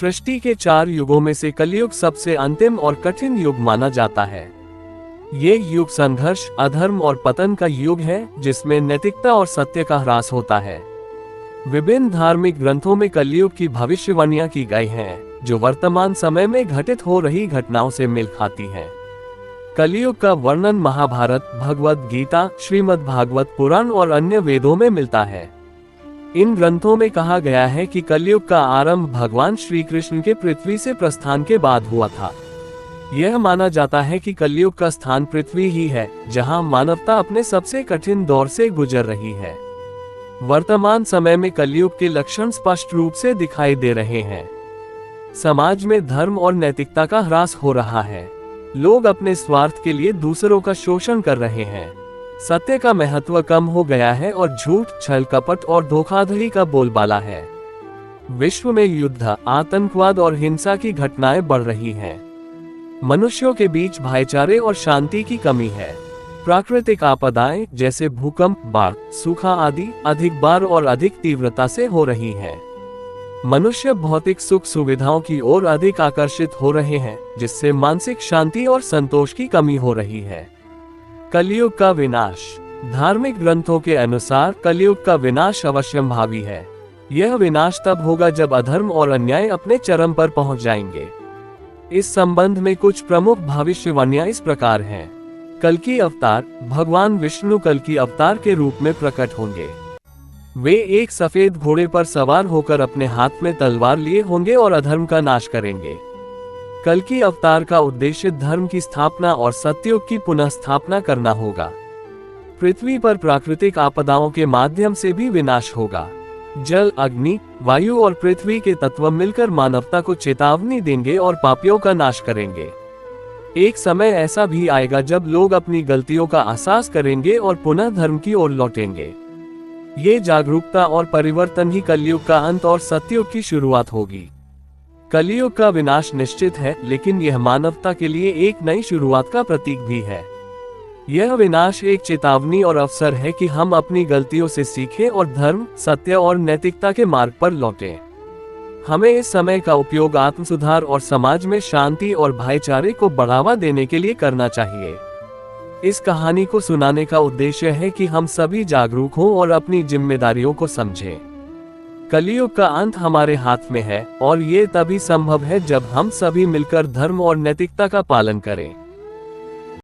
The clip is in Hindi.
सृष्टि के 4 युगों में से कलयुग सबसे अंतिम और कठिन युग माना जाता है। ये युग संघर्ष, अधर्म और पतन का युग है, जिसमें नैतिकता और सत्य का ह्रास होता है। विभिन्न धार्मिक ग्रंथों में कलयुग की भविष्यवाणियां की गई हैं, जो वर्तमान समय में घटित हो रही घटनाओं से मेल खाती हैं। कलयुग का वर्णन महाभारत, भगवद गीता, श्रीमद् भागवत पुराण और अन्य वेदों में मिलता है। इन ग्रंथों में कहा गया है कि कलयुग का आरंभ भगवान श्री कृष्ण के पृथ्वी से प्रस्थान के बाद हुआ था। यह माना जाता है कि कलयुग का स्थान पृथ्वी ही है, जहां मानवता अपने सबसे कठिन दौर से गुजर रही है। वर्तमान समय में कलयुग के लक्षण स्पष्ट रूप से दिखाई दे रहे हैं। समाज में धर्म और नैतिकता का ह्रास हो रहा है। लोग अपने स्वार्थ के लिए दूसरों का शोषण कर रहे हैं। सत्य का महत्व कम हो गया है और झूठ, छल कपट और धोखाधड़ी का बोलबाला है। विश्व में युद्ध, आतंकवाद और हिंसा की घटनाएं बढ़ रही हैं। मनुष्यों के बीच भाईचारे और शांति की कमी है। प्राकृतिक आपदाएं जैसे भूकंप, बाढ़, सूखा आदि अधिक बार और अधिक तीव्रता से हो रही हैं। मनुष्य भौतिक सुख सुविधाओं की ओर अधिक आकर्षित हो रहे हैं, जिससे मानसिक शांति और संतोष की कमी हो रही है। कलयुग का विनाश। धार्मिक ग्रंथों के अनुसार कलयुग का विनाश अवश्यंभावी है। यह विनाश तब होगा जब अधर्म और अन्याय अपने चरम पर पहुंच जाएंगे। इस संबंध में कुछ प्रमुख भविष्यवाणियां इस प्रकार हैं। कल्कि अवतार। भगवान विष्णु कल्कि अवतार के रूप में प्रकट होंगे। वे एक सफेद घोड़े पर सवार होकर अपने हाथ में तलवार लिए होंगे और अधर्म का नाश करेंगे। कल्कि अवतार का उद्देश्य धर्म की स्थापना और सत्ययुग की पुनः स्थापना करना होगा। पृथ्वी पर प्राकृतिक आपदाओं के माध्यम से भी विनाश होगा। जल, अग्नि, वायु और पृथ्वी के तत्व मिलकर मानवता को चेतावनी देंगे और पापियों का नाश करेंगे। एक समय ऐसा भी आएगा जब लोग अपनी गलतियों का एहसास करेंगे और पुनः धर्म की ओर लौटेंगे। ये जागरूकता और परिवर्तन ही कलयुग का अंत और सत्ययुग की शुरुआत होगी। कलयुग का विनाश निश्चित है, लेकिन यह मानवता के लिए एक नई शुरुआत का प्रतीक भी है। यह विनाश एक चेतावनी और अवसर है कि हम अपनी गलतियों से सीखें और धर्म, सत्य और नैतिकता के मार्ग पर लौटें। हमें इस समय का उपयोग आत्म सुधार और समाज में शांति और भाईचारे को बढ़ावा देने के लिए करना चाहिए। इस कहानी को सुनाने का उद्देश्य है कि हम सभी जागरूक हों और अपनी जिम्मेदारियों को समझें। कलयुग का अंत हमारे हाथ में है और ये तभी संभव है जब हम सभी मिलकर धर्म और नैतिकता का पालन करें।